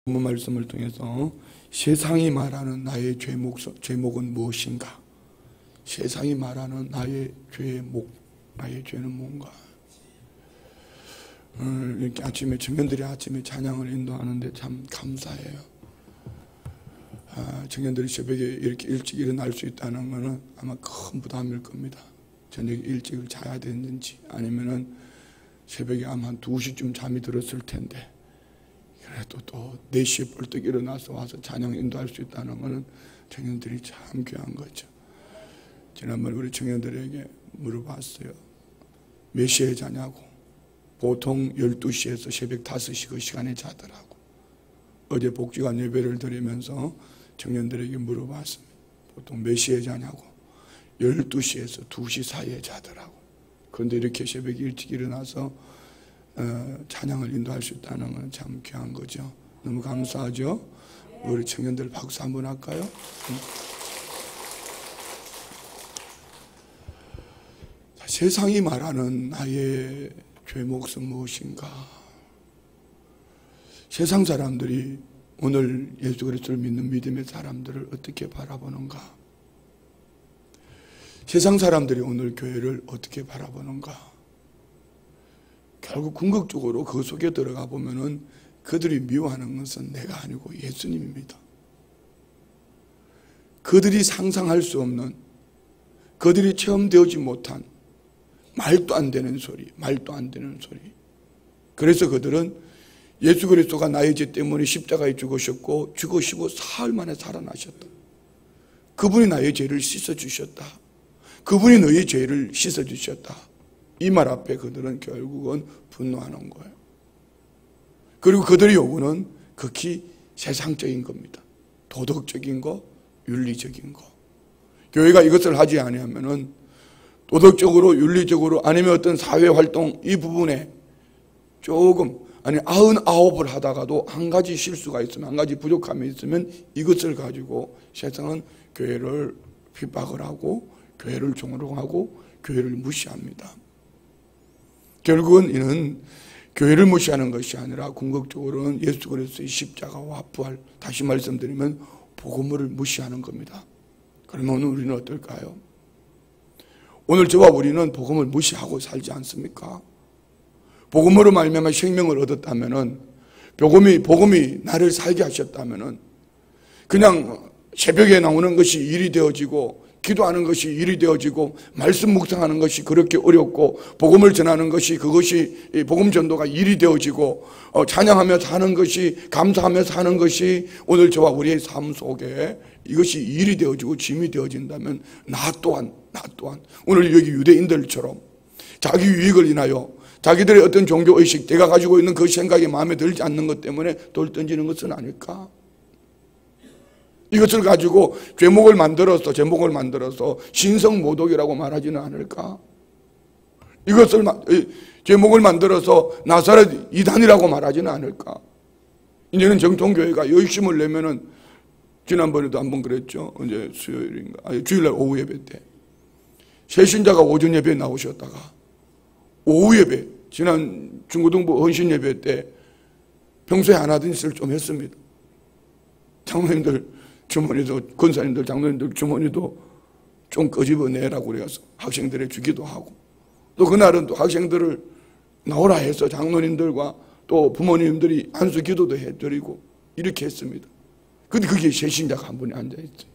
본문 말씀을 통해서 세상이 말하는 나의 죄목은 무엇인가? 세상이 말하는 나의 나의 죄는 뭔가? 오늘 이렇게 청년들이 아침에 찬양을 인도하는데 참 감사해요. 청년들이 새벽에 이렇게 일찍 일어날 수 있다는 것은 아마 큰 부담일 겁니다. 저녁에 일찍 자야 되는지 아니면은 새벽에 아마 한 2시쯤 잠이 들었을 텐데, 그래도 또 4시에 벌떡 일어나서 와서 찬양 인도할 수 있다는 것은 청년들이 참 귀한 거죠. 지난번에 우리 청년들에게 물어봤어요. 몇 시에 자냐고. 보통 12시에서 새벽 5시 그 시간에 자더라고. 어제 복지관 예배를 드리면서 청년들에게 물어봤습니다. 보통 몇 시에 자냐고. 12시에서 2시 사이에 자더라고. 그런데 이렇게 새벽 일찍 일어나서 찬양을 인도할 수 있다는 건 참 귀한 거죠. 너무 감사하죠. 우리 청년들 박수 한번 할까요? 세상이 말하는 나의 죄목은 무엇인가? 세상 사람들이 오늘 예수 그리스도를 믿는 믿음의 사람들을 어떻게 바라보는가? 세상 사람들이 오늘 교회를 어떻게 바라보는가? 결국 궁극적으로 그 속에 들어가 보면은 그들이 미워하는 것은 내가 아니고 예수님입니다. 그들이 상상할 수 없는, 그들이 체험되지 못한 말도 안 되는 소리. 그래서 그들은 예수 그리스도가 나의 죄 때문에 십자가에 죽으셨고 죽으시고 사흘 만에 살아나셨다. 그분이 나의 죄를 씻어주셨다. 그분이 너의 죄를 씻어주셨다. 이 말 앞에 그들은 결국은 분노하는 거예요. 그리고 그들의 요구는 극히 세상적인 겁니다. 도덕적인 거, 윤리적인 거. 교회가 이것을 하지 아니하면은 도덕적으로, 윤리적으로, 아니면 어떤 사회활동 이 부분에 조금, 99을 하다가도 한 가지 실수가 있으면, 한 가지 부족함이 있으면 이것을 가지고 세상은 교회를 핍박을 하고 교회를 종로하고 교회를 무시합니다. 결국은 이는 교회를 무시하는 것이 아니라 궁극적으로는 예수 그리스도의 십자가와 부활, 다시 말씀드리면 복음을 무시하는 겁니다. 그러면 오늘 우리는 어떨까요? 오늘 저와 우리는 복음을 무시하고 살지 않습니까? 복음으로 말미암아 생명을 얻었다면은, 복음이 나를 살게 하셨다면은, 그냥 새벽에 나오는 것이 일이 되어지고, 기도하는 것이 일이 되어지고, 말씀 묵상하는 것이 그렇게 어렵고, 복음을 전하는 것이, 그것이 복음 전도가 일이 되어지고, 찬양하며 사는 것이, 감사하며 사는 것이 오늘 저와 우리의 삶 속에 이것이 일이 되어지고 짐이 되어진다면 나 또한 오늘 여기 유대인들처럼 자기 유익을 인하여 자기들의 어떤 종교의식, 내가 가지고 있는 그 생각이 마음에 들지 않는 것 때문에 돌 던지는 것은 아닐까? 이것을 가지고 제목을 만들어서 신성모독이라고 말하지는 않을까? 이것을 제목을 만들어서 나사렛 이단이라고 말하지는 않을까? 이제는 정통교회가 열심을 내면은, 지난번에도 한번 그랬죠. 언제 수요일인가? 주일날 오후 예배 때 새신자가 오전 예배에 나오셨다가 오후 예배, 지난 중고등부 헌신 예배 때 평소에 안 하던 짓을 좀 했습니다. 장로님들 주머니도, 권사님들, 장로님들 주머니도 좀 끄집어내라고 그래서 학생들에 주기도 하고, 또 그날은 또 학생들을 나오라 해서 장로님들과 또 부모님들이 안수 기도도 해드리고 이렇게 했습니다. 근데 거기에 새신자가 한 분이 앉아있어요.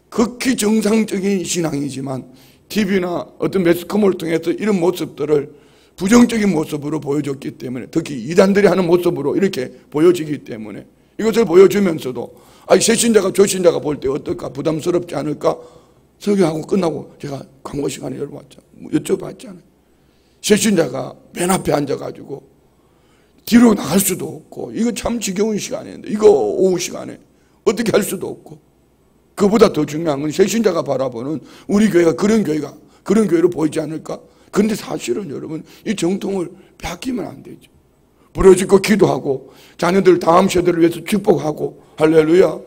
극히 정상적인 신앙이지만 TV나 어떤 매스컴을 통해서 이런 모습들을 부정적인 모습으로 보여줬기 때문에, 특히 이단들이 하는 모습으로 이렇게 보여지기 때문에 이것을 보여주면서도 새신자가 조신자가 볼 때 어떨까, 부담스럽지 않을까, 설교하고 끝나고 제가 광고 시간에 여쭤봤잖아요. 새신자가 맨 앞에 앉아가지고 뒤로 나갈 수도 없고, 이거 참 지겨운 시간인데, 이거 오후 시간에 어떻게 할 수도 없고, 그보다 더 중요한 건 새신자가 바라보는 우리 교회가 그런 교회로 보이지 않을까? 그런데 사실은 여러분, 이 정통을 빼앗기면 안 되죠. 부러지고 기도하고, 자녀들 다음 세대를 위해서 축복하고, 할렐루야.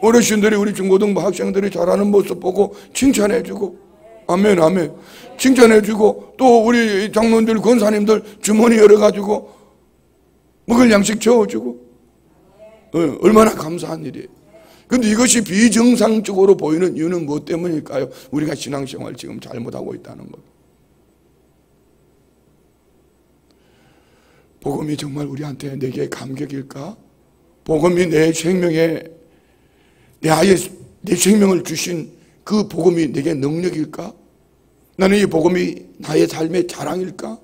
어르신들이 우리 중고등부 학생들이 잘하는 모습 보고 칭찬해주고, 아멘, 아멘. 칭찬해주고, 또 우리 장로님들, 권사님들 주머니 열어가지고 먹을 양식 채워주고, 얼마나 감사한 일이에요. 그런데 이것이 비정상적으로 보이는 이유는 무엇 때문일까요? 우리가 신앙생활 지금 잘못하고 있다는 것. 복음이 정말 우리한테 내게 감격일까? 복음이 내 생명에 내 생명을 주신 그 복음이 내게 능력일까? 나는 이 복음이 나의 삶의 자랑일까?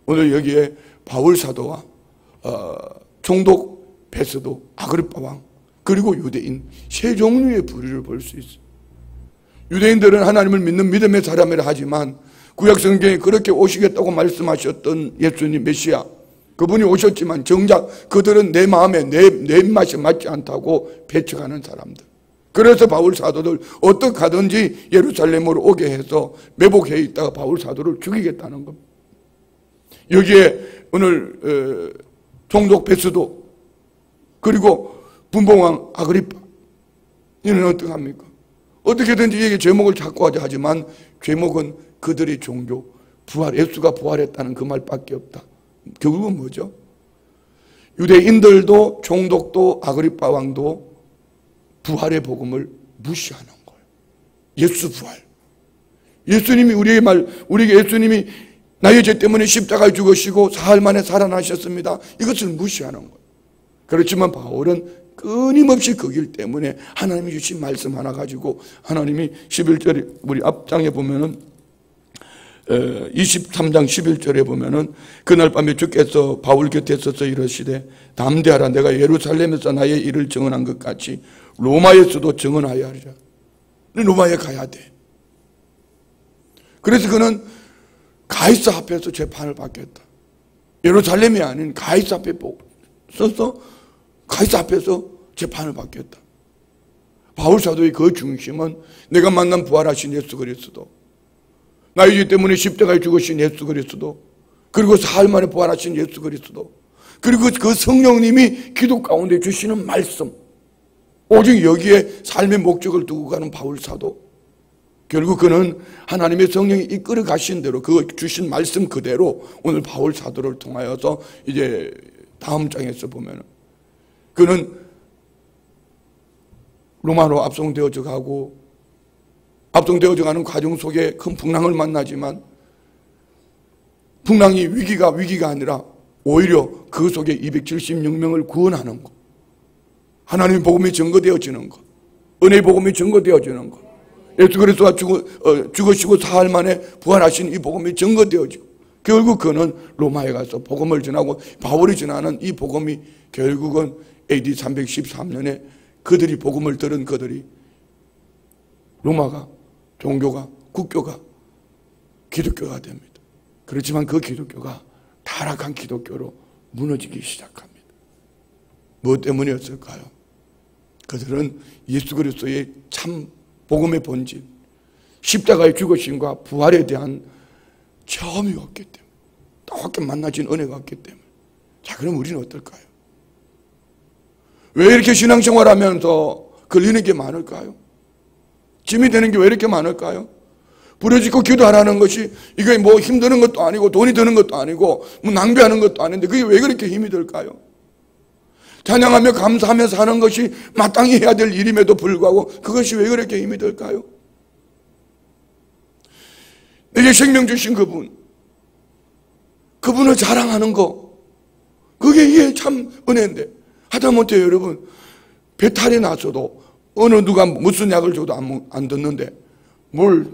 오늘 여기에 바울 사도와 총독 베스도, 아그리파 왕, 그리고 유대인 세 종류의 부류를 볼 수 있어요. 유대인들은 하나님을 믿는 믿음의 사람이라 하지만 구약 성경에 그렇게 오시겠다고 말씀하셨던 예수님 메시아, 그분이 오셨지만 정작 그들은 내 마음에 내 입맛에 맞지 않다고 배척하는 사람들. 그래서 바울 사도들 어떻게 하든지 예루살렘으로 오게 해서 매복해 있다가 바울 사도를 죽이겠다는 겁니다. 여기에 오늘 총독 베스도 그리고 분봉왕 아그리파, 이는 어떻게 합니까? 어떻게든지 이게 제목을 찾고 하자 하지만 제목은 그들의 종교, 예수가 부활했다는 그 말밖에 없다. 결국은 뭐죠? 유대인들도 총독도 아그리파 왕도 부활의 복음을 무시하는 거예요. 예수 부활. 예수님이 우리에게 예수님이 나의 죄 때문에 십자가에 죽으시고 사흘 만에 살아나셨습니다. 이것을 무시하는 거예요. 그렇지만 바울은 끊임없이 그 길 때문에 하나님이 주신 말씀 하나 가지고 하나님이 11절에 우리 앞장에 보면은 23장 11절에 보면은 그날 밤에 주께서 바울 곁에 서서 이러시되 담대하라, 내가 예루살렘에서 나의 일을 증언한 것 같이 로마에서도 증언하여 하리라. 로마에 가야 돼. 그래서 그는 가이사 앞에서 재판을 받겠다. 예루살렘이 아닌 가이사 앞에 서서 가이사 앞에서 재판을 받겠다. 바울 사도의 그 중심은 내가 만난 부활하신 예수 그리스도, 나의 죄 때문에 십자가에 죽으신 예수 그리스도, 그리고 사흘 만에 부활하신 예수 그리스도, 그리고 그 성령님이 기도 가운데 주시는 말씀, 오직 여기에 삶의 목적을 두고 가는 바울 사도. 결국 그는 하나님의 성령이 이끌어 가신 대로 그 주신 말씀 그대로 오늘 바울 사도를 통하여서 이제 다음 장에서 보면 그는 로마로 압송되어져 가고 압송되어져 가는 과정 속에 큰 풍랑을 만나지만 풍랑이 위기가 아니라 오히려 그 속에 276명을 구원하는 것, 하나님의 복음이 증거되어지는 것, 은혜의 복음이 증거되어지는 것, 예수 그리스도가 죽으시고 사흘 만에 부활하신 이 복음이 증거되어지고 결국 그는 로마에 가서 복음을 전하고 바울이 전하는 이 복음이 결국은 AD 313년에 그들이 복음을 들은 그들이 로마가 종교가 국교가 기독교가 됩니다. 그렇지만 그 기독교가 타락한 기독교로 무너지기 시작합니다. 무엇 때문이었을까요? 그들은 예수 그리스도의 참 복음의 본질, 십자가의 죽으심과 부활에 대한 체험이 없기 때문에, 똑같게 만나진 은혜가 없기 때문에. 자, 그럼 우리는 어떨까요? 왜 이렇게 신앙생활하면서 걸리는 게 많을까요? 짐이 되는 게 왜 이렇게 많을까요? 부르짖고 기도하라는 것이 이게 뭐 힘드는 것도 아니고 돈이 드는 것도 아니고 뭐 낭비하는 것도 아닌데 그게 왜 그렇게 힘이 들까요? 찬양하며 감사하며 사는 것이 마땅히 해야 될 일임에도 불구하고 그것이 왜 그렇게 힘이 들까요? 내게 생명 주신 그분을 자랑하는 거, 그게 이게 참 은혜인데 하다못해 여러분 배탈이 났어도 어느 누가 무슨 약을 줘도 안 듣는데 뭘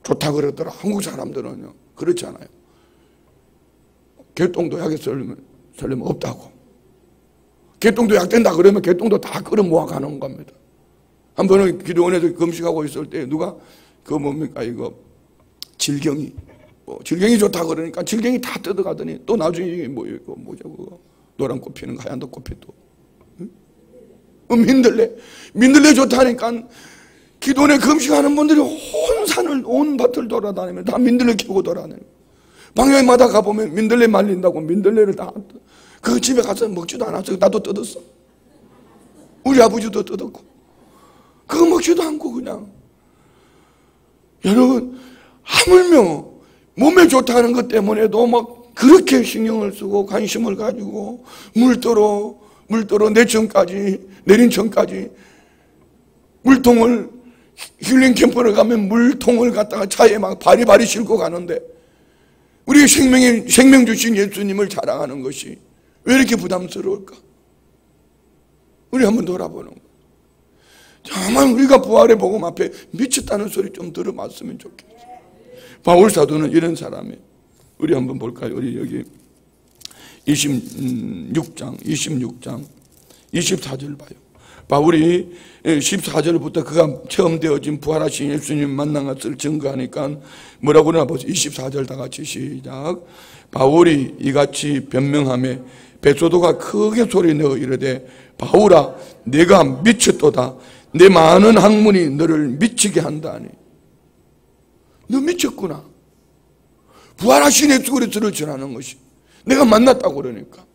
좋다 그러더라. 한국 사람들은요 그렇지 않아요. 개똥도 약에 썰면 없다고. 개똥도 약 된다 그러면 개똥도 다 끌어 모아 가는 겁니다. 한 번은 기도원에서 금식하고 있을 때 누가 이거 질경이 좋다 그러니까 질경이 다 뜯어가더니 또 나중에 이게 그거 노란 꽃 피는 거 하얀 꽃 피 또 민들레 좋다니까 기도원에 금식하는 분들이 온 밭을 돌아다니면 다 민들레 키우고 돌아다니고 방향마다 가보면 민들레 말린다고 민들레를 다 그 집에 가서 먹지도 않았어요. 나도 뜯었어. 우리 아버지도 뜯었고 그거 먹지도 않고 그냥. 여러분 하물며 몸에 좋다는 것 때문에도 막 그렇게 신경을 쓰고 관심을 가지고 물들어 물도로 내린 천까지 물통을, 힐링 캠프를 가면 물통을 갖다가 차에 막 바리바리 싣고 가는데 우리 생명 주신 예수님을 자랑하는 것이 왜 이렇게 부담스러울까? 우리 한번 돌아보는 거예요. 정말 우리가 부활의 복음 앞에 미쳤다는 소리 좀 들어봤으면 좋겠어요. 바울 사도는 이런 사람이에요. 우리 한번 볼까요? 우리 여기 26장 24절 봐요. 바울이 14절부터 그가 처음 되어진 부활하신 예수님 만난 것을 증거하니까 뭐라고 그러나 보세요. 24절 다 같이 시작. 바울이 이같이 변명하며 베소도가 크게 소리내어 이르되 바울아 내가 미쳤도다. 내 많은 학문이 너를 미치게 한다니. 너 미쳤구나. 부활하신 예수 그리스도를 전하는 것이 내가 만났다고 그러니까.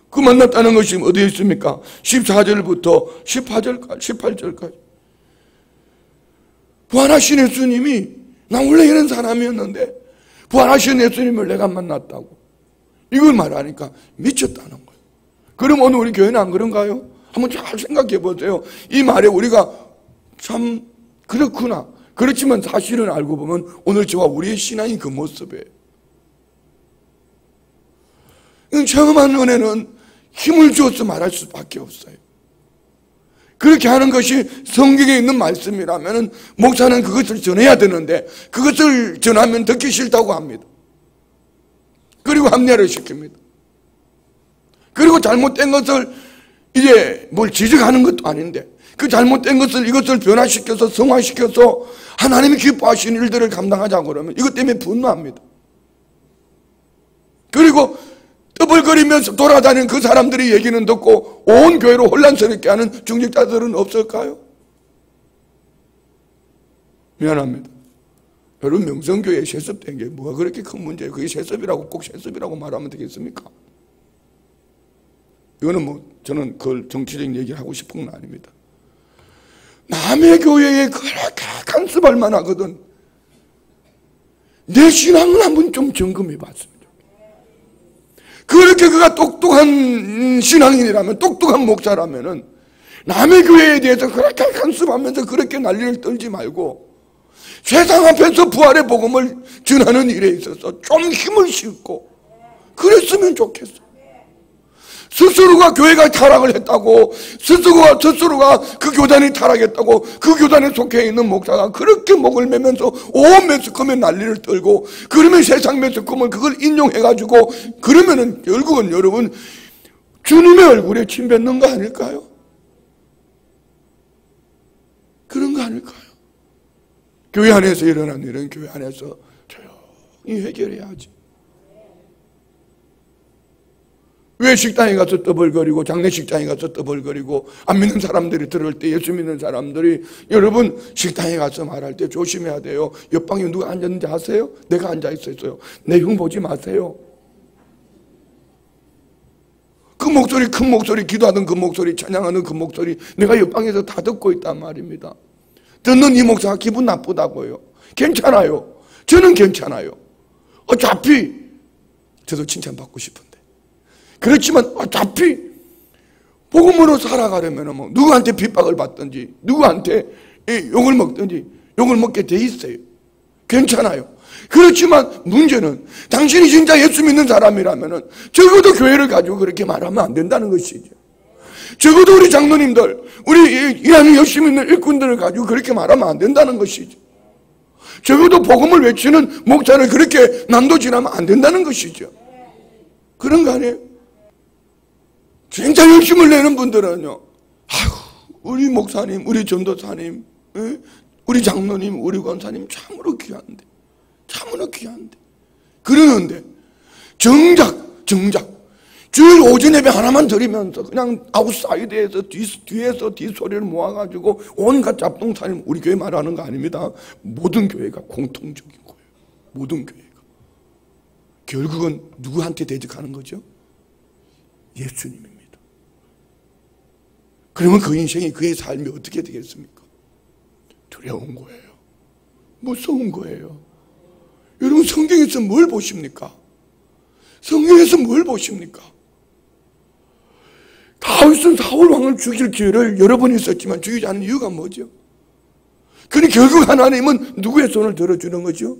그 만났다는 것이 어디에 있습니까? 14절부터 18절까지. 부활하신 예수님이 나 원래 이런 사람이었는데 부활하신 예수님을 내가 만났다고. 이걸 말하니까 미쳤다는 거예요. 그럼 오늘 우리 교회는 안 그런가요? 한번 잘 생각해 보세요. 이 말에 우리가 참 그렇구나. 그렇지만 사실은 알고 보면 오늘 저와 우리의 신앙이 그 모습이에요. 체험한 은혜는 힘을 주어서 말할 수밖에 없어요. 그렇게 하는 것이 성경에 있는 말씀이라면 목사는 그것을 전해야 되는데 그것을 전하면 듣기 싫다고 합니다. 그리고 합리화를 시킵니다. 그리고 잘못된 것을 이제 뭘 지적하는 것도 아닌데 그 잘못된 것을 이것을 변화시켜서 성화시켜서 하나님이 기뻐하시는 일들을 감당하자고 그러면 이것 때문에 분노합니다. 그리고 떠벌거리면서 돌아다니는 그 사람들의 얘기는 듣고 온 교회로 혼란스럽게 하는 중직자들은 없을까요? 미안합니다. 여러분 명성교회에 세습된 게 뭐가 그렇게 큰 문제예요? 그게 세습이라고 꼭 세습이라고 말하면 되겠습니까? 이거는 저는 그걸 정치적인 얘기를 하고 싶은 건 아닙니다. 남의 교회에 그렇게 간섭할 만하거든. 내 신앙을 한번 좀 점검해 봤습니다. 그렇게 그가 똑똑한 신앙인이라면, 똑똑한 목사라면은 남의 교회에 대해서 그렇게 간섭하면서 그렇게 난리를 떨지 말고 세상 앞에서 부활의 복음을 전하는 일에 있어서 좀 힘을 싣고 그랬으면 좋겠어. 스스로가 교회가 타락을 했다고, 스스로가 그 교단이 타락했다고, 그 교단에 속해 있는 목사가 그렇게 목을 매면서 온 매스컴에 난리를 떨고, 그러면 세상 매스컴은 그걸 인용해가지고, 그러면은 결국은 여러분 주님의 얼굴에 침 뱉는 거 아닐까요? 그런 거 아닐까요? 교회 안에서 일어난 일은 교회 안에서 조용히 해결해야지. 왜 식당에 가서 떠벌거리고 장례식장에 가서 떠벌거리고 안 믿는 사람들이 들을 때 예수 믿는 사람들이 여러분 식당에 가서 말할 때 조심해야 돼요. 옆방에 누가 앉았는지 아세요? 내가 앉아 있었어요. 내 흉 보지 마세요. 그 목소리, 큰 목소리, 기도하던 그 목소리, 찬양하는 그 목소리 내가 옆방에서 다 듣고 있단 말입니다. 듣는 이 목사가 기분 나쁘다고요. 괜찮아요. 저는 괜찮아요. 어차피 저도 칭찬받고 싶은데. 그렇지만 어차피 복음으로 살아가려면 뭐 누구한테 핍박을 받든지 누구한테 욕을 먹든지 욕을 먹게 돼 있어요. 괜찮아요. 그렇지만 문제는 당신이 진짜 예수 믿는 사람이라면 적어도 교회를 가지고 그렇게 말하면 안 된다는 것이죠. 적어도 우리 장로님들, 우리 일하는 열심히 있는 일꾼들을 가지고 그렇게 말하면 안 된다는 것이죠. 적어도 복음을 외치는 목사를 그렇게 난도질하면 안 된다는 것이죠. 그런 거 아니에요? 진짜 열심을 내는 분들은요, 아이고, 우리 목사님, 우리 전도사님, 우리 장로님, 우리 권사님 참으로 귀한데, 참으로 귀한데. 그러는데, 정작, 주일 오전 예배 하나만 드리면서 그냥 아웃사이드에서 뒤에서 뒷소리를 모아가지고 온갖 잡동사님, 우리 교회 말하는 거 아닙니다. 모든 교회가 공통적인 거예요. 모든 교회가. 결국은 누구한테 대적하는 거죠? 예수님입니다. 그러면 그 인생이, 그의 삶이 어떻게 되겠습니까? 두려운 거예요. 무서운 거예요. 여러분 성경에서 뭘 보십니까? 성경에서 뭘 보십니까? 다윗은 사울 왕을 죽일 기회를 여러 번 있었지만 죽이지 않은 이유가 뭐죠? 그러니 결국 하나님은 누구의 손을 들어주는 거죠?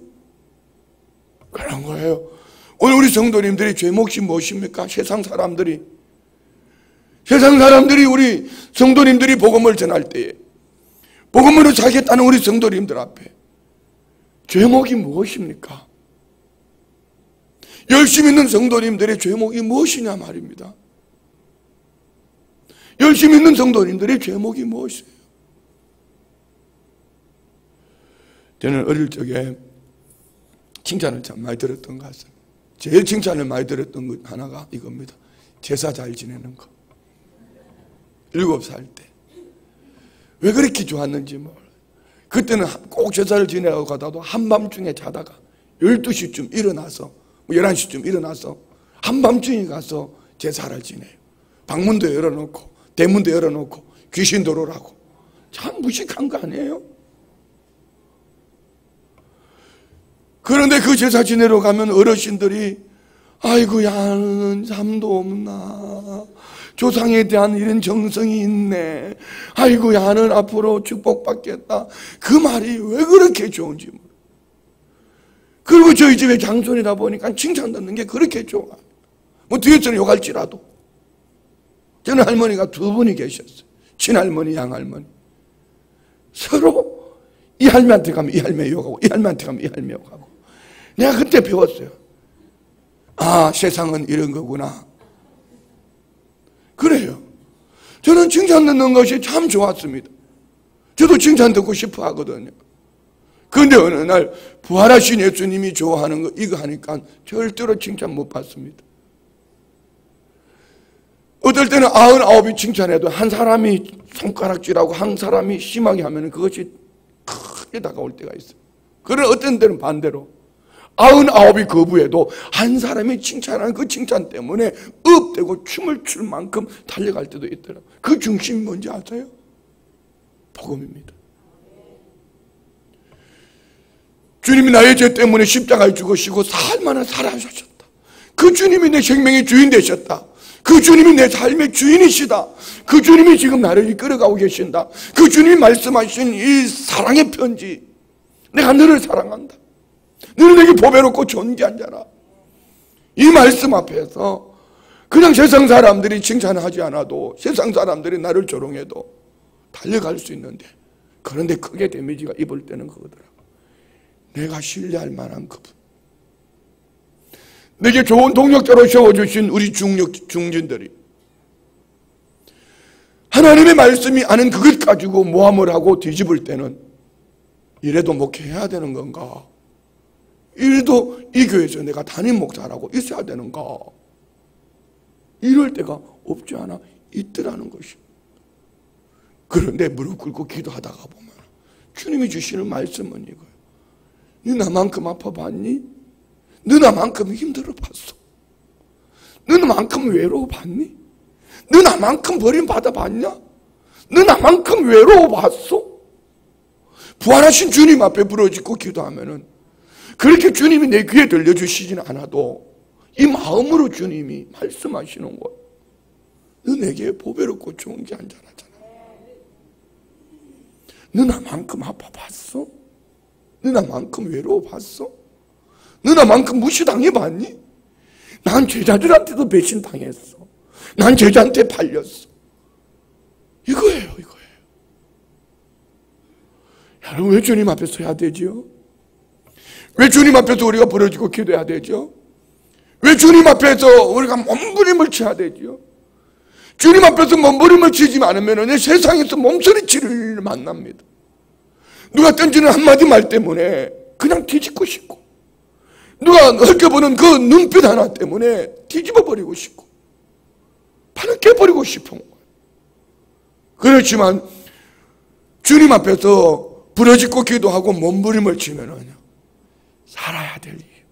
그런 거예요. 오늘 우리 성도님들이 죄 몫이 무엇입니까? 세상 사람들이 우리 성도님들이 복음을 전할 때에 복음으로 살겠다는 우리 성도님들 앞에 죄목이 무엇입니까? 열심히 있는 성도님들의 죄목이 무엇이냐 말입니다. 열심히 있는 성도님들의 죄목이 무엇이에요? 저는 어릴 적에 칭찬을 참 많이 들었던 것 같습니다. 제일 칭찬을 많이 들었던 것 하나가 이겁니다. 제사 잘 지내는 거. 7살 때. 왜 그렇게 좋았는지 몰라요. 그때는 꼭 제사를 지내고 가다도 한밤중에 자다가 12시쯤 일어나서 11시쯤 일어나서 한밤중에 가서 제사를 지내요. 방문도 열어놓고 대문도 열어놓고 귀신 들어오라고. 참 무식한 거 아니에요? 그런데 그 제사 지내러 가면 어르신들이 아이고 야는 잠도 없나, 조상에 대한 이런 정성이 있네, 아이고 야는 앞으로 축복받겠다. 그 말이 왜 그렇게 좋은지 모르겠어요. 그리고 저희 집에 장손이다 보니까 칭찬 듣는 게 그렇게 좋아. 뭐 뒤에서는 욕할지라도. 저는 할머니가 2분이 계셨어요. 친할머니, 양할머니. 서로 이 할머니한테 가면 이 할머니 욕하고 이 할머니한테 가면 이 할머니 욕하고. 내가 그때 배웠어요. 아, 세상은 이런 거구나. 그래요. 저는 칭찬 듣는 것이 참 좋았습니다. 저도 칭찬 듣고 싶어 하거든요. 그런데 어느 날 부활하신 예수님이 좋아하는 거 이거 하니까 절대로 칭찬 못 받습니다. 어떨 때는 99이 칭찬해도 한 사람이 손가락질하고 한 사람이 심하게 하면 그것이 크게 다가올 때가 있어요. 그러나 어떤 때는 반대로 99이 거부해도 한 사람이 칭찬하는 그 칭찬 때문에 업되고 춤을 출 만큼 달려갈 때도 있더라고요. 그 중심이 뭔지 아세요? 복음입니다. 주님이 나의 죄 때문에 십자가에 죽으시고 사흘 만에 살아나셨다. 그 주님이 내 생명의 주인 되셨다. 그 주님이 내 삶의 주인이시다. 그 주님이 지금 나를 이끌어가고 계신다. 그 주님이 말씀하신 이 사랑의 편지, 내가 너를 사랑한다, 너는 내게 보배롭고 존귀한 자라. 이 말씀 앞에서 그냥 세상 사람들이 칭찬하지 않아도, 세상 사람들이 나를 조롱해도 달려갈 수 있는데, 그런데 크게 데미지가 입을 때는 그거더라고. 내가 신뢰할 만한 그분, 내게 좋은 동력자로 세워주신 우리 중진들이 하나님의 말씀이 아는 그것 가지고 모함을 하고 뒤집을 때는 이래도 목회해야 되는 건가? 이래도 이 교회에서 내가 담임 목사라고 있어야 되는가? 이럴 때가 없지 않아 있더라는 것입니다. 그런데 무릎 꿇고 기도하다가 보면 주님이 주시는 말씀은 이거예요. 너 나만큼 아파봤니? 너 나만큼 힘들어봤어? 너 나만큼 외로워봤니? 너 나만큼 버림받아봤냐? 너 나만큼 외로워봤어? 부활하신 주님 앞에 부러지고 기도하면은 그렇게 주님이 내 귀에 들려주시지는 않아도 이 마음으로 주님이 말씀하시는 거예요. 너 내게 보배롭고 좋은 게 한잔하잖아. 너 나만큼 아파봤어? 너 나만큼 외로워봤어? 너 나만큼 무시당해봤니? 난 제자들한테도 배신당했어. 난 제자한테 팔렸어. 이거예요. 여러분, 왜 주님 앞에 서야 되죠? 왜 주님 앞에서 우리가 부러지고 기도해야 되죠? 왜 주님 앞에서 우리가 몸부림을 쳐야 되죠? 주님 앞에서 몸부림을 치지 않으면 세상에서 몸서리치를 만납니다. 누가 던지는 한마디 말 때문에 그냥 뒤집고 싶고, 누가 헐겨보는 그 눈빛 하나 때문에 뒤집어버리고 싶고 팔을 깨버리고 싶은 거예요. 그렇지만 주님 앞에서 부러지고 기도하고 몸부림을 치면은 살아야 될 이유,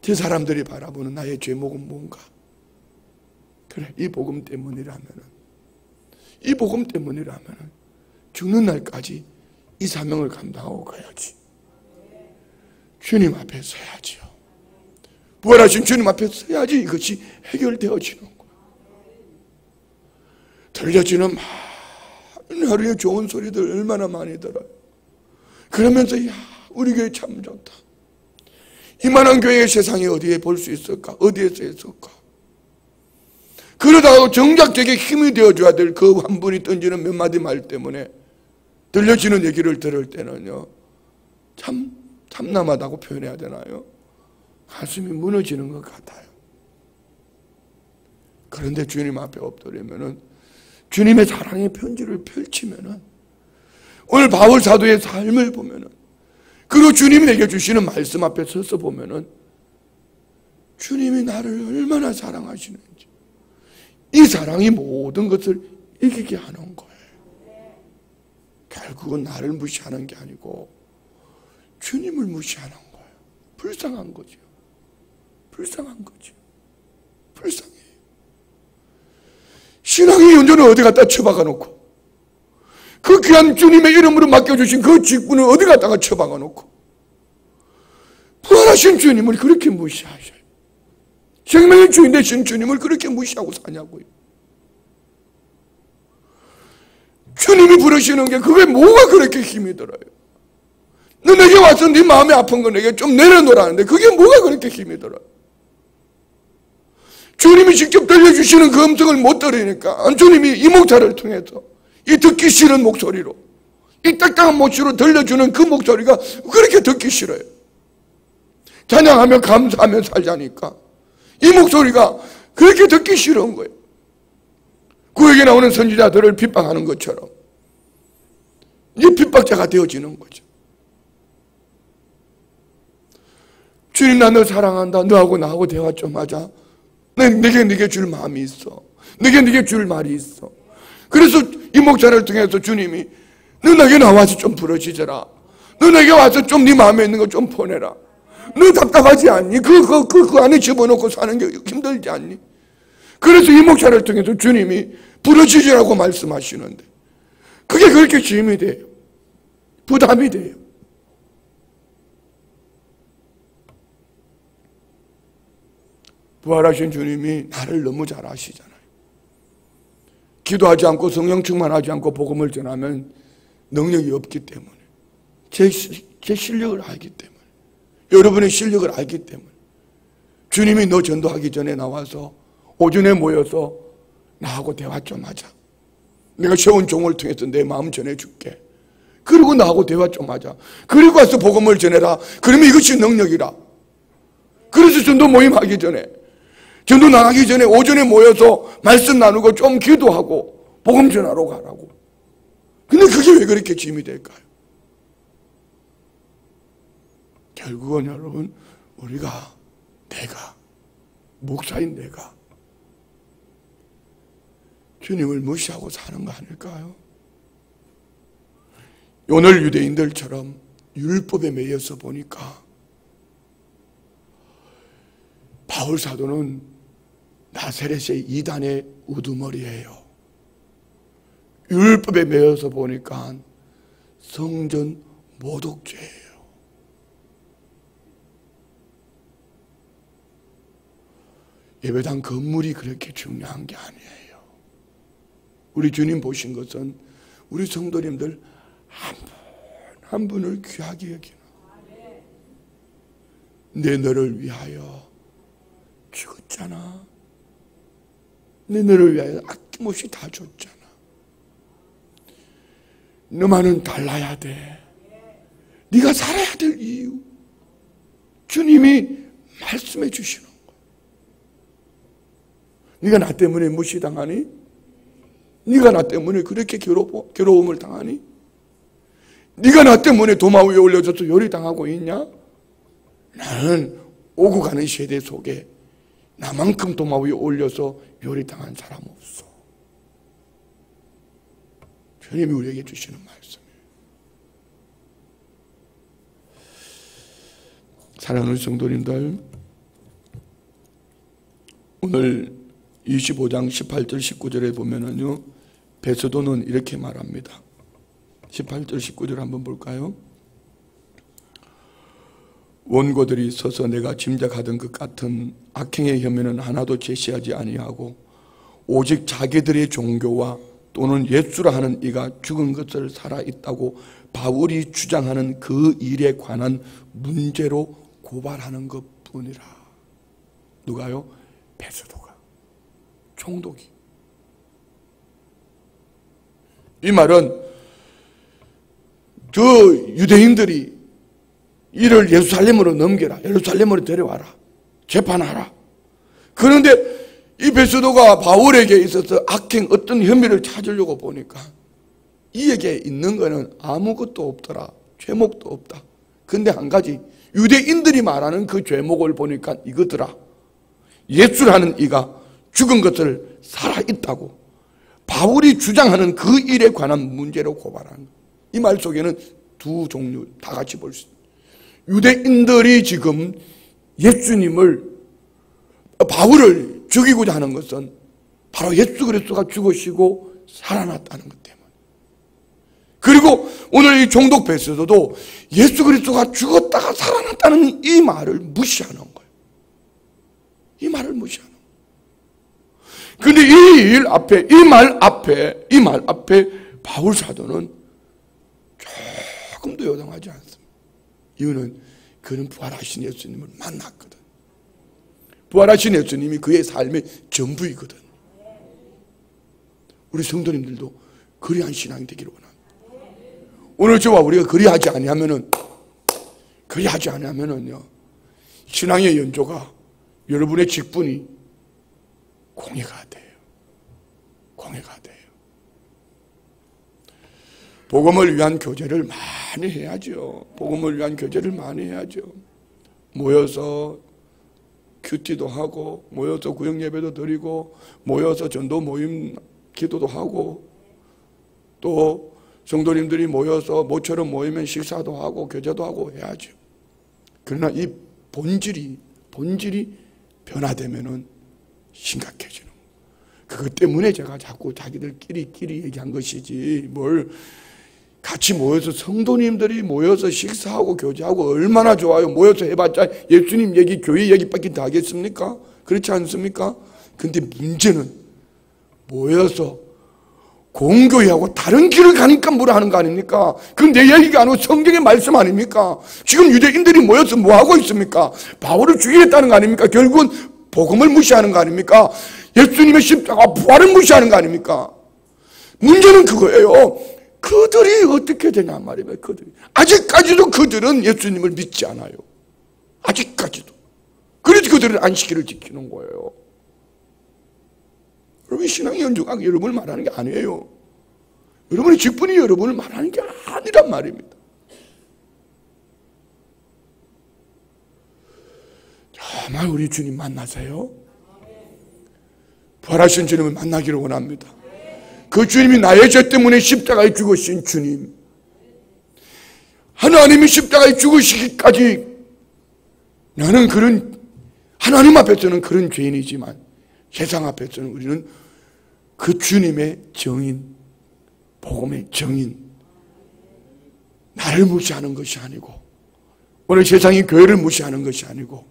저 사람들이 바라보는 나의 죄목은 뭔가? 그래, 이 복음 때문이라면은 죽는 날까지 이 사명을 감당하고 가야지. 주님 앞에 서야지요. 부활하신 주님 앞에 서야지 이것이 해결되어지는 거예요. 들려지는 많은 하루의 좋은 소리들 얼마나 많이 들어요. 그러면서 야, 우리 교회 참 좋다. 이만한 교회의 세상에 어디에 볼 수 있을까? 어디에서 있을까? 그러다가 정작 되게 힘이 되어줘야 될 그 한 분이 던지는 몇 마디 말 때문에 들려지는 얘기를 들을 때는요, 참 참남하다고 표현해야 되나요? 가슴이 무너지는 것 같아요. 그런데 주님 앞에 엎드리면은, 주님의 사랑의 편지를 펼치면은, 오늘 바울 사도의 삶을 보면은, 그리고 주님이 내게 주시는 말씀 앞에 서서 보면은, 주님이 나를 얼마나 사랑하시는지, 이 사랑이 모든 것을 이기게 하는 거예요. 결국은 나를 무시하는 게 아니고 주님을 무시하는 거예요. 불쌍한 거죠. 불쌍한 거죠. 불쌍해요. 신앙의 연전을 어디 갖다 처박아 놓고, 그 귀한 주님의 이름으로 맡겨주신 그 직분을 어디 갖다가 처박아 놓고, 부활하신 주님을 그렇게 무시하셔요. 생명의 주인 되신 주님을 그렇게 무시하고 사냐고요. 주님이 부르시는 게 그게 뭐가 그렇게 힘이 들어요? 너 내게 와서 네 마음이 아픈 거 내게 좀 내려놓으라는데 그게 뭐가 그렇게 힘이 들어요? 주님이 직접 들려주시는 그 음성을 못 들으니까 주님이 이 목자를 통해서 이 듣기 싫은 목소리로, 이 딱딱한 목소리로 들려주는 그 목소리가 그렇게 듣기 싫어요. 찬양하며 감사하며 살자니까 이 목소리가 그렇게 듣기 싫은 거예요. 구역에 나오는 선지자들을 핍박하는 것처럼 이 핍박자가 되어지는 거죠. 주님, 나 너 사랑한다. 너하고 나하고 대화 좀 하자. 내게 줄 마음이 있어. 내게 줄 말이 있어. 그래서 이 목자를 통해서 주님이 너 내게 나와서 좀 부러지져라. 너 내게 와서 좀 네 마음에 있는 거 좀 보내라. 너 답답하지 않니? 그 안에 집어넣고 사는 게 힘들지 않니? 그래서 이 목자를 통해서 주님이 부러지지라고 말씀하시는데 그게 그렇게 짐이 돼요. 부담이 돼요. 부활하신 주님이 나를 너무 잘 아시잖아요. 기도하지 않고 성령 충만하지 않고 복음을 전하면 능력이 없기 때문에, 제 실력을 알기 때문에, 여러분의 실력을 알기 때문에 주님이 너 전도하기 전에 나와서 오전에 모여서 나하고 대화 좀 하자. 내가 세운 종을 통해서 내 마음 전해줄게. 그리고 나하고 대화 좀 하자. 그리고 와서 복음을 전해라. 그러면 이것이 능력이라. 그래서 전도 모임 하기 전에, 전도 나가기 전에 오전에 모여서 말씀 나누고 좀 기도하고 복음 전하러 가라고. 근데 그게 왜 그렇게 짐이 될까요? 결국은 여러분, 내가 목사인 내가 주님을 무시하고 사는 거 아닐까요? 오늘 유대인들처럼 율법에 매여서 보니까 바울 사도는 나사렛의 이단의 우두머리예요. 율법에 매여서 보니까 성전 모독죄예요. 예배당 건물이 그렇게 중요한 게 아니에요. 우리 주님 보신 것은 우리 성도님들 한 분을 귀하게 여기는, 내 너를 위하여 죽었잖아. 내 너를 위하여 아낌없이 다 줬잖아. 너만은 달라야 돼. 네가 살아야 될 이유, 주님이 말씀해 주시는 거야. 네가 나 때문에 무시당하니? 네가 나 때문에 그렇게 괴로움을 당하니? 네가 나 때문에 도마 위에 올려져서 요리당하고 있냐? 나는 오고 가는 세대 속에 나만큼 도마 위에 올려서 요리당한 사람 없어. 주님이 우리에게 주시는 말씀이에요. 사랑하는 성도님들, 오늘 25장 18절 19절에 보면은요, 베드로는 이렇게 말합니다. 18절 19절 한번 볼까요? 원고들이 서서 내가 짐작하던 것 같은 악행의 혐의는 하나도 제시하지 아니하고 오직 자기들의 종교와 또는 예수라 하는 이가 죽은 것을 살아있다고 바울이 주장하는 그 일에 관한 문제로 고발하는 것뿐이라. 누가요? 베드로가, 총독이. 이 말은 저 유대인들이 이를 예루살렘으로 넘겨라, 예루살렘으로 데려와라, 재판하라. 그런데 이 베드로가 바울에게 있어서 악행 어떤 혐의를 찾으려고 보니까 이에게 있는 거는 아무것도 없더라. 죄목도 없다. 근데 한 가지, 유대인들이 말하는 그 죄목을 보니까 이거더라. 예수라는 이가 죽은 것을 살아있다고 바울이 주장하는 그 일에 관한 문제로 고발한. 이 말 속에는 두 종류 다 같이 볼 수 있습니다. 유대인들이 지금 예수님을, 바울을 죽이고자 하는 것은 바로 예수 그리스도가 죽으시고 살아났다는 것 때문에. 그리고 오늘 이 종독 베드로도 예수 그리스도가 죽었다가 살아났다는 이 말을 무시하는 거예요. 이 말을 무시하는 거예요. 그런데 이 일 앞에, 이 말 앞에 바울 사도는 조금도 요동하지 않습니다. 이유는 그는 부활하신 예수님을 만났거든. 부활하신 예수님이 그의 삶의 전부이거든. 우리 성도님들도 그리한 신앙이 되기를 원합니다. 오늘 저와 우리가 그리하지 아니하면은요, 신앙의 연조가, 여러분의 직분이 공예가 돼요. 공예가 돼요. 복음을 위한 교제를 많이 해야죠. 복음을 위한 교제를 많이 해야죠. 모여서 큐티도 하고, 모여서 구역예배도 드리고, 모여서 전도 모임 기도도 하고, 또 성도님들이 모여서 모처럼 모이면 식사도 하고 교제도 하고 해야죠. 그러나 이 본질이 변화되면은 심각해지는 거예요. 그것 때문에 제가 자꾸 자기들끼리 얘기한 것이지, 뭘 같이 모여서 성도님들이 모여서 식사하고 교제하고 얼마나 좋아요. 모여서 해봤자 예수님 얘기, 교회 얘기밖에 다 하겠습니까? 그렇지 않습니까? 근데 문제는 모여서 공교회하고 다른 길을 가니까 뭐라 하는 거 아닙니까? 그건 내 얘기가 아니고 성경의 말씀 아닙니까? 지금 유대인들이 모여서 뭐 하고 있습니까? 바울을 죽이겠다는 거 아닙니까? 결국은 복음을 무시하는 거 아닙니까? 예수님의 십자가 부활을 무시하는 거 아닙니까? 문제는 그거예요. 그들이 어떻게 되냐 말이에요. 아직까지도 그들은 예수님을 믿지 않아요. 아직까지도. 그래서 그들은 안식일을 지키는 거예요. 여러분, 신앙의 연주가 여러분을 말하는 게 아니에요. 여러분의 직분이 여러분을 말하는 게 아니란 말입니다. 정말 우리 주님 만나세요. 부활하신 주님을 만나기를 원합니다. 그 주님이 나의 죄 때문에 십자가에 죽으신 주님, 하나님이 십자가에 죽으시기까지 나는 그런, 하나님 앞에서는 그런 죄인이지만 세상 앞에서는 우리는 그 주님의 정인, 복음의 정인, 나를 무시하는 것이 아니고, 오늘 세상이 교회를 무시하는 것이 아니고,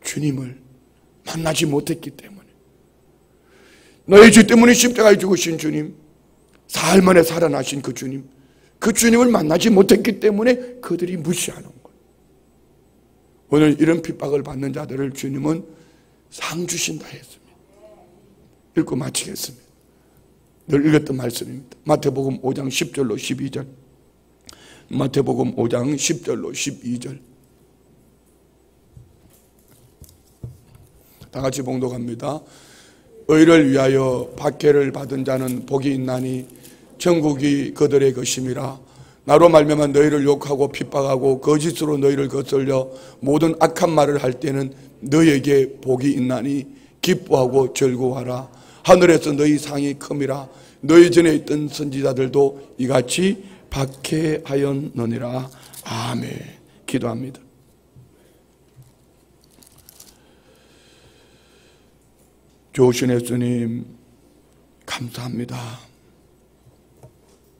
주님을 만나지 못했기 때문에, 너의 죄 때문에 십자가에 죽으신 주님, 사흘 만에 살아나신 그 주님, 그 주님을 만나지 못했기 때문에 그들이 무시하는 거예요. 오늘 이런 핍박을 받는 자들을 주님은 상 주신다 했습니다. 읽고 마치겠습니다. 늘 읽었던 말씀입니다. 마태복음 5장 10절로 12절. 마태복음 5장 10절로 12절. 다 같이 봉독합니다. 의를 위하여 박해를 받은 자는 복이 있나니 천국이 그들의 것임이라. 나로 말미암아 너희를 욕하고 핍박하고 거짓으로 너희를 거슬려 모든 악한 말을 할 때는 너희에게 복이 있나니 기뻐하고 즐거워하라. 하늘에서 너희 상이 큼이라. 너희 전에 있던 선지자들도 이같이 박해하였느니라. 아멘. 기도합니다. 좋으신 예수님, 감사합니다.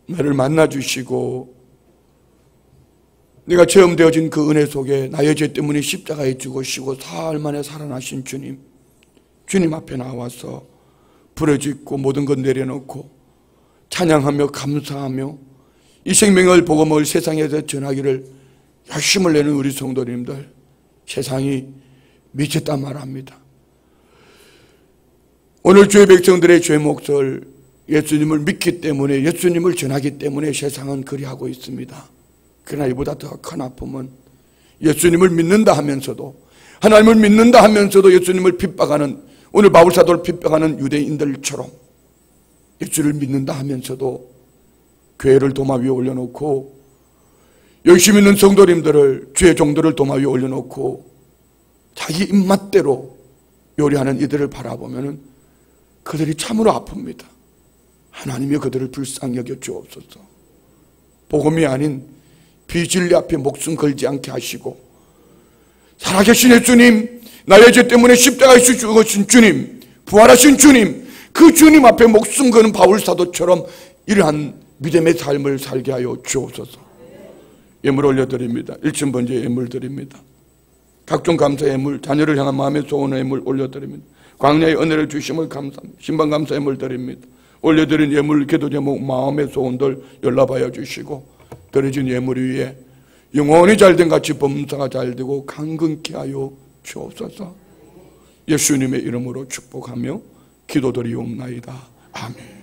나를 만나주시고 내가 체험되어진 그 은혜 속에 나의 죄 때문에 십자가에 죽으시고 사흘 만에 살아나신 주님, 주님 앞에 나와서 부러지고 모든 것 내려놓고 찬양하며 감사하며 이 생명을 복음을 세상에서 전하기를 열심을 내는 우리 성도님들, 세상이 미쳤다 말합니다. 오늘 주의 백성들의 죄 몫을 예수님을 믿기 때문에, 예수님을 전하기 때문에 세상은 그리하고 있습니다. 그러나 이보다 더 큰 아픔은 예수님을 믿는다 하면서도, 하나님을 믿는다 하면서도 예수님을 핍박하는, 오늘 바울사도를 핍박하는 유대인들처럼 예수를 믿는다 하면서도 교회를 도마 위에 올려놓고 열심히 있는 성도님들을, 주의 종들을 도마 위에 올려놓고 자기 입맛대로 요리하는 이들을 바라보면 그들이 참으로 아픕니다. 하나님이 그들을 불쌍히 여겨 주옵소서. 복음이 아닌 비진리 앞에 목숨 걸지 않게 하시고, 살아계신 예수님, 나의 죄 때문에 십자가에 죽으신 주님, 부활하신 주님, 그 주님 앞에 목숨 거는 바울사도처럼 이러한 믿음의 삶을 살게 하여 주옵소서. 예물 올려드립니다. 일천번째 예물 드립니다. 각종 감사 예물, 자녀를 향한 마음의 소원의 예물 올려드립니다. 광야의 은혜를 주심을 감사합니다. 신방 감사 예물 드립니다. 올려드린 예물, 기도 제목, 마음의 소원들 연락하여 주시고, 드려진 예물 위에 영원히 잘된 같이 범사가 잘되고 강건케 하여 주옵소서. 예수님의 이름으로 축복하며 기도드리옵나이다. 아멘.